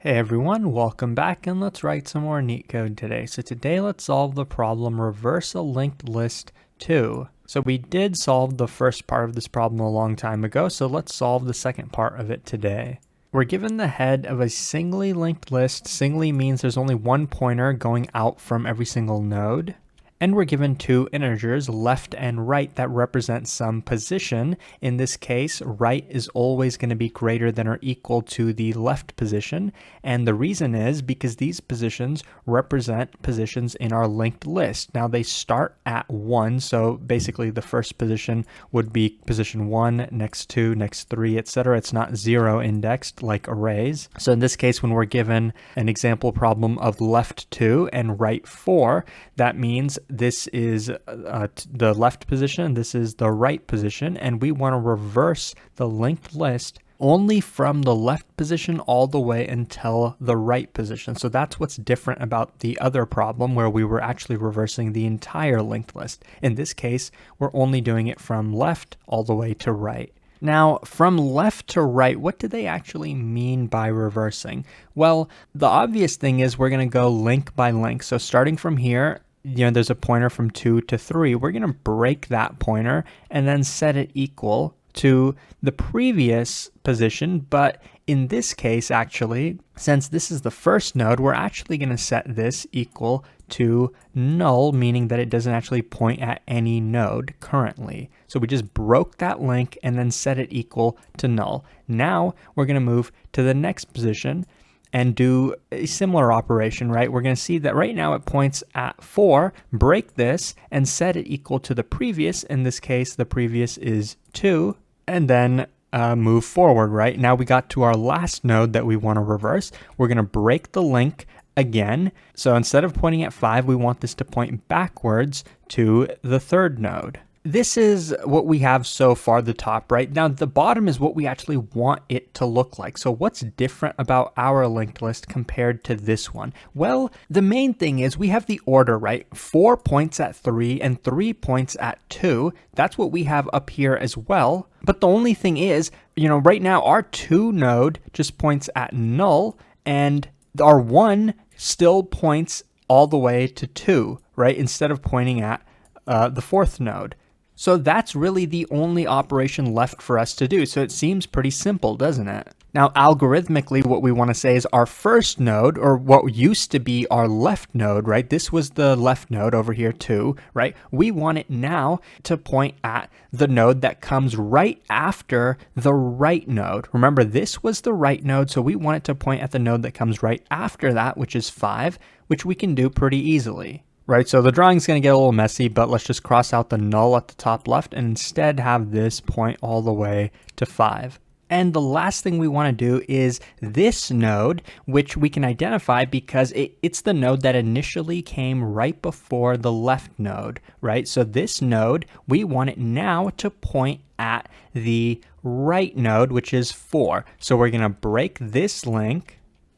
Hey everyone, welcome back and let's write some more Leetcode today. So today let's solve the problem reverse a linked list 2. So we did solve the first part of this problem a long time ago, so let's solve the second part of it today. We're given the head of a singly linked list. Singly means there's only one pointer going out from every single node. And we're given two integers, left and right, that represent some position. In this case, right is always going to be greater than or equal to the left position. And the reason is because these positions represent positions in our linked list. Now they start at 1, so basically the first position would be position 1, next 2, next 3, etc. It's not 0 indexed like arrays. So in this case, when we're given an example problem of left 2 and right 4, that means this is the left position, this is the right position, and we want to reverse the linked list only from the left position all the way until the right position. So that's what's different about the other problem where we were actually reversing the entire linked list. In this case, we're only doing it from left all the way to right. Now, from left to right, what do they actually mean by reversing? Well, the obvious thing is we're going to go link by link. So starting from here, there's a pointer from 2 to 3. We're going to break that pointer and then set it equal to the previous position. But in this case, actually, since this is the first node, we're actually going to set this equal to null, meaning that it doesn't actually point at any node currently. So we just broke that link and then set it equal to null. Now we're going to move to the next position and do a similar operation, right? We're going to see that right now it points at 4, break this, and set it equal to the previous. In this case, the previous is 2, and then move forward, right? Now we got to our last node that we want to reverse. We're going to break the link again. So instead of pointing at 5, we want this to point backwards to the third node. This is what we have so far, the top, right? Now the bottom is what we actually want it to look like. So what's different about our linked list compared to this one? Well, the main thing is we have the order, right? 4 points at 3 and 3 points at 2. That's what we have up here as well. But the only thing is, right now our 2 node just points at null and our 1 still points all the way to 2, right? Instead of pointing at the fourth node. So that's really the only operation left for us to do. So it seems pretty simple, doesn't it? Now, algorithmically, what we want to say is our first node, or what used to be our left node, right? This was the left node over here too, right? We want it now to point at the node that comes right after the right node. Remember, this was the right node, so we want it to point at the node that comes right after that, which is 5, which we can do pretty easily. Right, so the drawing's going to get a little messy, but let's just cross out the null at the top left and instead have this point all the way to 5. And the last thing we want to do is this node, which we can identify because it's the node that initially came right before the left node, right? So this node, we want it now to point at the right node, which is 4. So we're going to break this link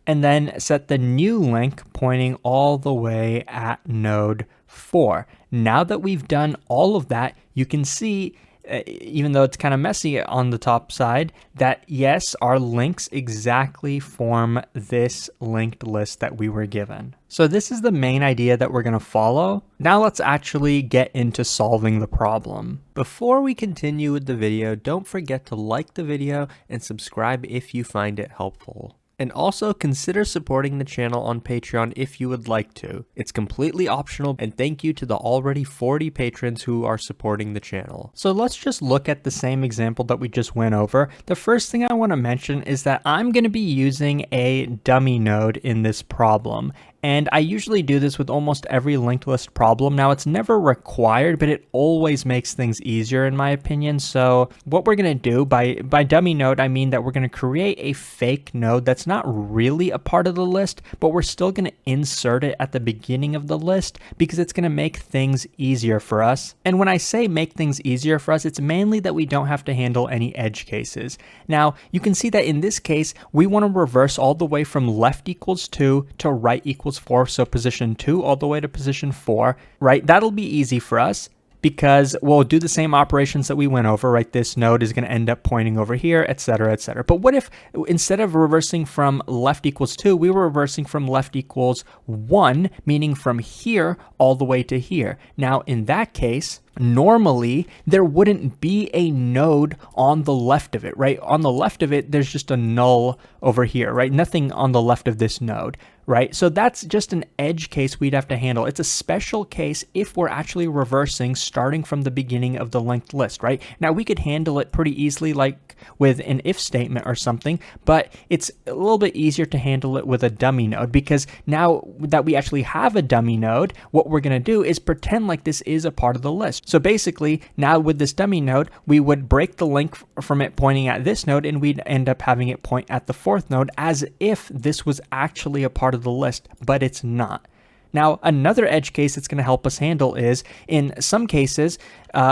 and then set the new link pointing all the way at node 4. Now that we've done all of that, you can see, even though it's kind of messy on the top side, that yes, our links exactly form this linked list that we were given. So this is the main idea that we're going to follow. Now let's actually get into solving the problem. Before we continue with the video, don't forget to like the video and subscribe if you find it helpful. And also consider supporting the channel on Patreon if you would like to. It's completely optional, and thank you to the already 40 patrons who are supporting the channel. So let's just look at the same example that we just went over. The first thing I want to mention is that I'm going to be using a dummy node in this problem. And I usually do this with almost every linked list problem. Now, it's never required, but it always makes things easier in my opinion. So what we're going to do by dummy node, I mean that we're going to create a fake node that's not really a part of the list, but we're still going to insert it at the beginning of the list because it's going to make things easier for us. And when I say make things easier for us, it's mainly that we don't have to handle any edge cases. Now, you can see that in this case, we want to reverse all the way from left equals 2 to right equals 4, so position 2 all the way to position 4, right? That'll be easy for us. because we'll do the same operations that we went over, right? This node is going to end up pointing over here, etc., etc. But what if instead of reversing from left equals 2, we were reversing from left equals 1, meaning from here all the way to here? Now, in that case, normally there wouldn't be a node on the left of it, right? On the left of it, there's just a null over here, right? Nothing on the left of this node, right? So that's just an edge case we'd have to handle. It's a special case if we're actually reversing starting from the beginning of the linked list, right? Now we could handle it pretty easily like with an if statement or something, but it's a little bit easier to handle it with a dummy node, because now that we actually have a dummy node, what we're going to do is pretend like this is a part of the list. So basically, now with this dummy node, we would break the link from it pointing at this node, and we'd end up having it point at the fourth node as if this was actually a part of the list, but it's not. Now, another edge case that's going to help us handle is in some cases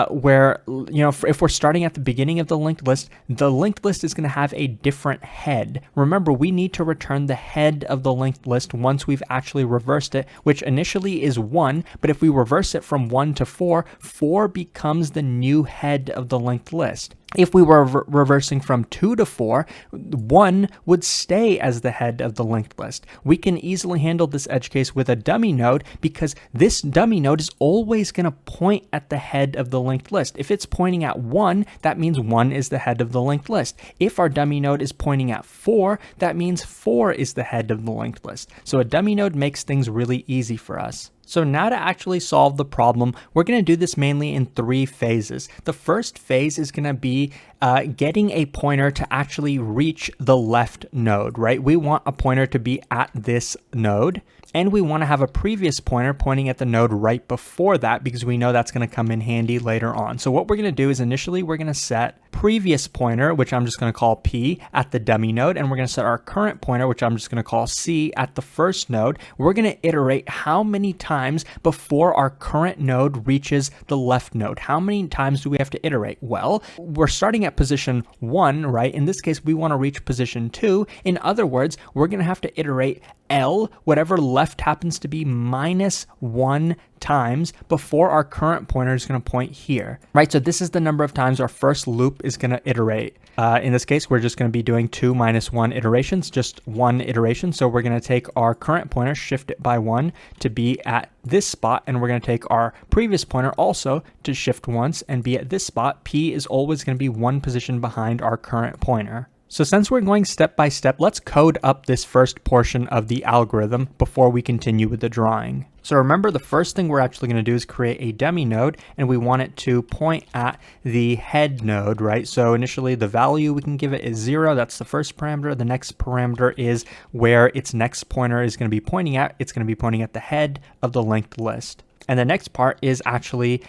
where, if we're starting at the beginning of the linked list is going to have a different head. Remember, we need to return the head of the linked list once we've actually reversed it, which initially is 1, but if we reverse it from 1 to 4, 4 becomes the new head of the linked list. If we were reversing from 2 to 4, 1 would stay as the head of the linked list. We can easily handle this edge case with a dummy node, because this dummy node is always going to point at the head of the linked list. If it's pointing at 1, that means 1 is the head of the linked list. If our dummy node is pointing at 4, that means 4 is the head of the linked list. So a dummy node makes things really easy for us. So now to actually solve the problem, we're going to do this mainly in 3 phases. The first phase is going to be getting a pointer to actually reach the left node, right? We want a pointer to be at this node, and we want to have a previous pointer pointing at the node right before that, because we know that's going to come in handy later on. So what we're going to do is initially we're going to set previous pointer, which I'm just going to call P, at the dummy node, and we're going to set our current pointer, which I'm just going to call C, at the first node. We're going to iterate how many times before our current node reaches the left node. How many times do we have to iterate? Well, we're starting at position 1, right? In this case, we want to reach position 2. In other words, we're going to have to iterate L, whatever left happens to be, minus 1 times before our current pointer is going to point here, right? So this is the number of times our first loop is going to iterate. In this case, we're just going to be doing 2 minus 1 iterations, just 1 iteration. So we're going to take our current pointer, shift it by 1 to be at this spot, and we're going to take our previous pointer also to shift once and be at this spot. P is always going to be 1 position behind our current pointer. So since we're going step by step, let's code up this first portion of the algorithm before we continue with the drawing. So remember, the first thing we're actually going to do is create a dummy node, and we want it to point at the head node, right? So initially the value we can give it is 0. That's the first parameter. The next parameter is where its next pointer is going to be pointing at. It's going to be pointing at the head of the linked list. And the next part is actually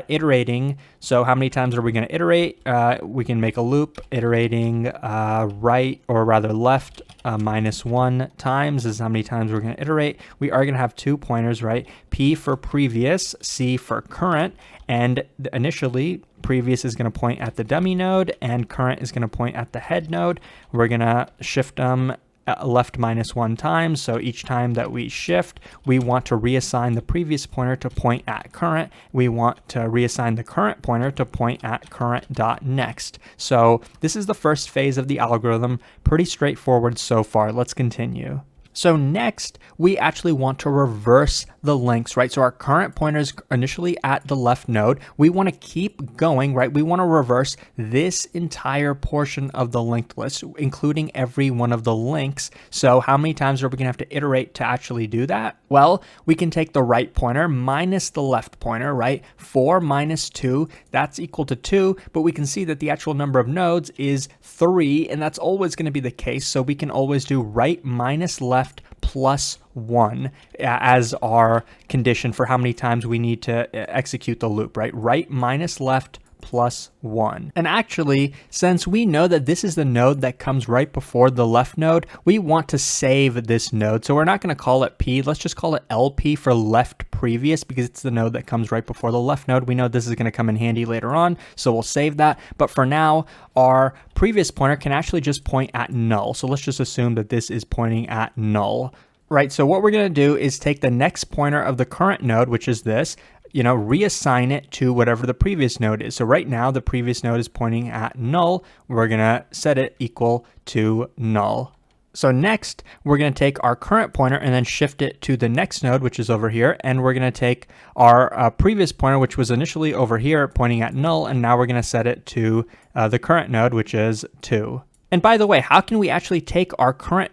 iterating. So how many times are we going to iterate? We can make a loop iterating right, or rather left, minus 1 times is how many times we're going to iterate. We are going to have 2 pointers, right? P for previous, C for current. And initially, previous is going to point at the dummy node, and current is going to point at the head node. We're going to shift them left minus 1 times. So each time that we shift, we want to reassign the previous pointer to point at current. We want to reassign the current pointer to point at current dot next. So this is the first phase of the algorithm. Pretty straightforward so far. Let's continue. So next, we actually want to reverse the links, right? So our current pointer is initially at the left node. We want to keep going, right? We want to reverse this entire portion of the linked list, including every one of the links. So how many times are we going to have to iterate to actually do that? Well, we can take the right pointer minus the left pointer, right? 4 minus 2, that's equal to 2, but we can see that the actual number of nodes is 3, and that's always going to be the case. So we can always do right minus left plus 1 as our condition for how many times we need to execute the loop, right? Right minus left plus 1. And actually, since we know that this is the node that comes right before the left node, we want to save this node. So we're not going to call it P. Let's just call it LP for left previous, because it's the node that comes right before the left node. We know this is going to come in handy later on, so we'll save that. But for now, our previous pointer can actually just point at null. So let's just assume that this is pointing at null. Right, so what we're going to do is take the next pointer of the current node, which is this. reassign it to whatever the previous node is. So right now the previous node is pointing at null. We're going to set it equal to null. So next, we're going to take our current pointer and then shift it to the next node, which is over here. And we're going to take our previous pointer, which was initially over here pointing at null. And now we're going to set it to the current node, which is 2. And by the way, how can we actually take our current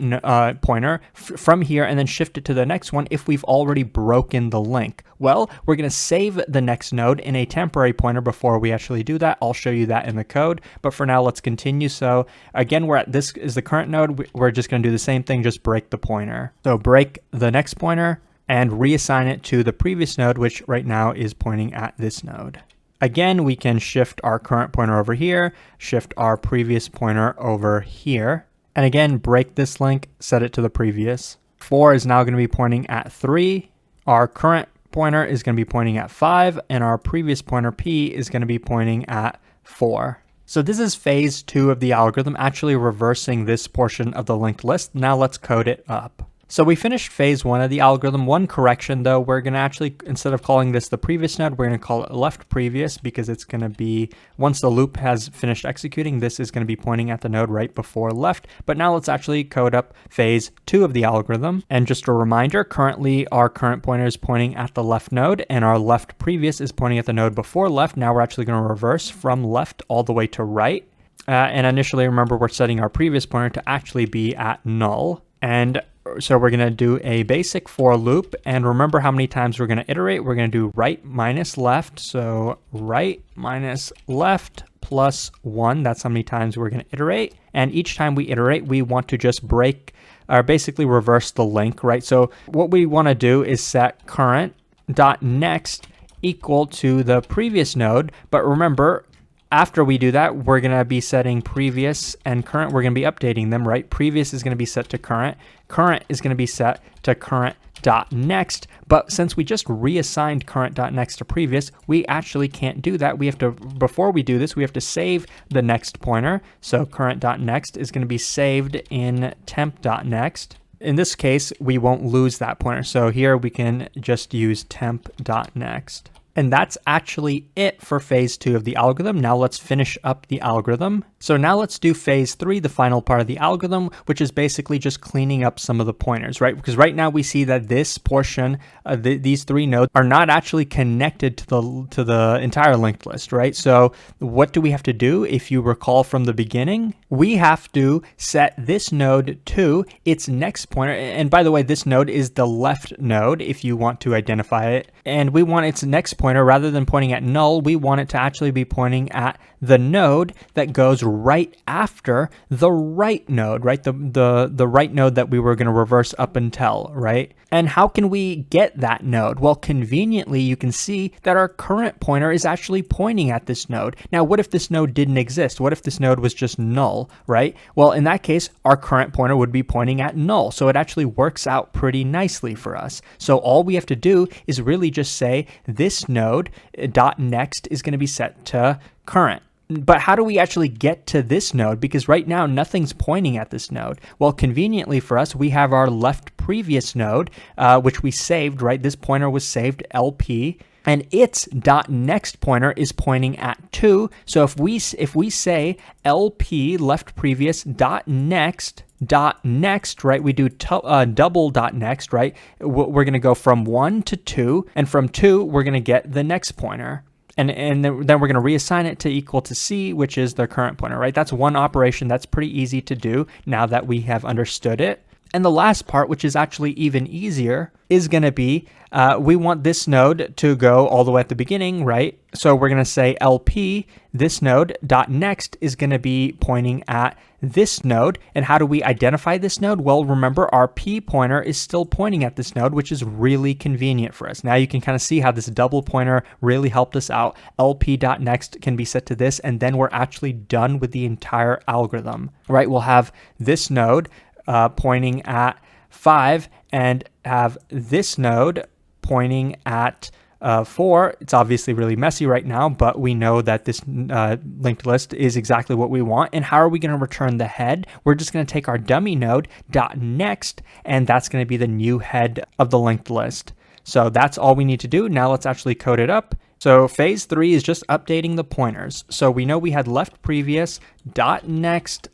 pointer from here and then shift it to the next one if we've already broken the link? Well, we're going to save the next node in a temporary pointer before we actually do that. I'll show you that in the code. But for now, let's continue. So again, this is the current node. We're just going to do the same thing, just break the pointer. So break the next pointer and reassign it to the previous node, which right now is pointing at this node. Again, we can shift our current pointer over here, shift our previous pointer over here, and again, break this link, set it to the previous. 4 is now going to be pointing at 3. Our current pointer is going to be pointing at 5, and our previous pointer P is going to be pointing at 4. So this is phase 2 of the algorithm, actually reversing this portion of the linked list. Now let's code it up. So we finished phase 1 of the algorithm. One correction though, we're going to actually, instead of calling this the previous node, we're going to call it left previous, because it's going to be, once the loop has finished executing, this is going to be pointing at the node right before left. But now let's actually code up phase 2 of the algorithm. And just a reminder, currently our current pointer is pointing at the left node and our left previous is pointing at the node before left. Now we're actually going to reverse from left all the way to right. And initially, remember, we're setting our previous pointer to actually be at null. And so we're going to do a basic for loop, and remember how many times we're going to iterate. We're going to do right minus left. So right minus left plus 1. That's how many times we're going to iterate. And each time we iterate, we want to just break or basically reverse the link, right? So what we want to do is set current.next equal to the previous node. But remember, after we do that, we're going to be setting previous and current. We're going to be updating them, right? Previous is going to be set to current. Current is going to be set to current.next. But since we just reassigned current.next to previous, we actually can't do that. We have to, before we do this, we have to save the next pointer. So current.next is going to be saved in temp.next. In this case, we won't lose that pointer. So here we can just use temp.next. And that's actually it for phase 2 of the algorithm. Now let's finish up the algorithm. So now let's do phase 3, the final part of the algorithm, which is basically just cleaning up some of the pointers, right? Because right now we see that this portion, these 3 nodes are not actually connected to the entire linked list, right? So what do we have to do? If you recall from the beginning, we have to set this node to its next pointer. And by the way, this node is the left node if you want to identify it. And we want its next pointer, rather than pointing at null, we want it to actually be pointing at the node that goes right after the right node, right? The right node that we were going to reverse up until, right? And how can we get that node? Well, conveniently, you can see that our current pointer is actually pointing at this node. Now, what if this node didn't exist? What if this node was just null, right? Well, in that case, our current pointer would be pointing at null. So it actually works out pretty nicely for us. So all we have to do is really just say this node dot next is going to be set to current. But how do we actually get to this node? Because right now, nothing's pointing at this node. Well, conveniently for us, we have our left previous node, which we saved, right? This pointer was saved LP, and its dot next pointer is pointing at 2. So if we say LP left previous dot next, right? We do double dot next, right? We're going to go from 1 to 2, and from 2, we're going to get the next pointer. And then we're going to reassign it to equal to C, which is the current pointer, right? That's one operation that's pretty easy to do now that we have understood it. And the last part, which is actually even easier, is going to be, we want this node to go all the way at the beginning, right? So we're going to say LP, this node, dot next is going to be pointing at this node. And how do we identify this node? Well, remember, our P pointer is still pointing at this node, which is really convenient for us. Now you can kind of see how this double pointer really helped us out. LP.next can be set to this, and then we're actually done with the entire algorithm, right? We'll have this node pointing at 5 and have this node pointing at 4. It's obviously really messy right now, but we know that this linked list is exactly what we want. And how are we going to return the head? We're just going to take our dummy node dot next, and that's going to be the new head of the linked list. So that's all we need to do. Now let's actually code it up. So phase 3 is just updating the pointers. So we know we had left previous dot next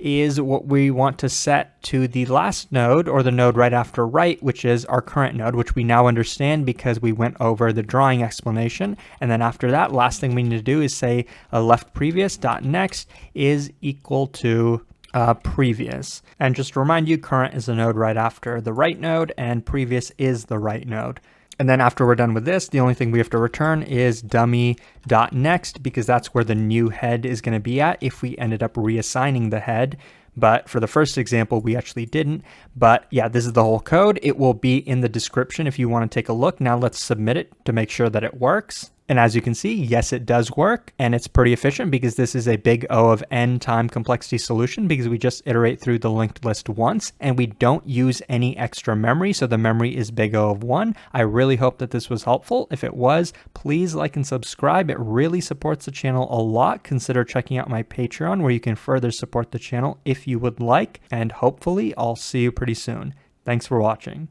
is what we want to set to the last node, or the node right after right, which is our current node, which we now understand because we went over the drawing explanation. And then after that, last thing we need to do is say left previous dot next is equal to previous. And just to remind you, current is the node right after the right node, and previous is the right node. And then after we're done with this, the only thing we have to return is dummy.next, because that's where the new head is going to be at if we ended up reassigning the head. But for the first example, we actually didn't. But yeah, this is the whole code. It will be in the description if you want to take a look. Now let's submit it to make sure that it works. And as you can see, yes, it does work, and it's pretty efficient because this is a big O of n time complexity solution, because we just iterate through the linked list once and we don't use any extra memory. So the memory is big O of 1. I really hope that this was helpful. If it was, please like and subscribe. It really supports the channel a lot. Consider checking out my Patreon, where you can further support the channel if you would like. And hopefully I'll see you pretty soon. Thanks for watching.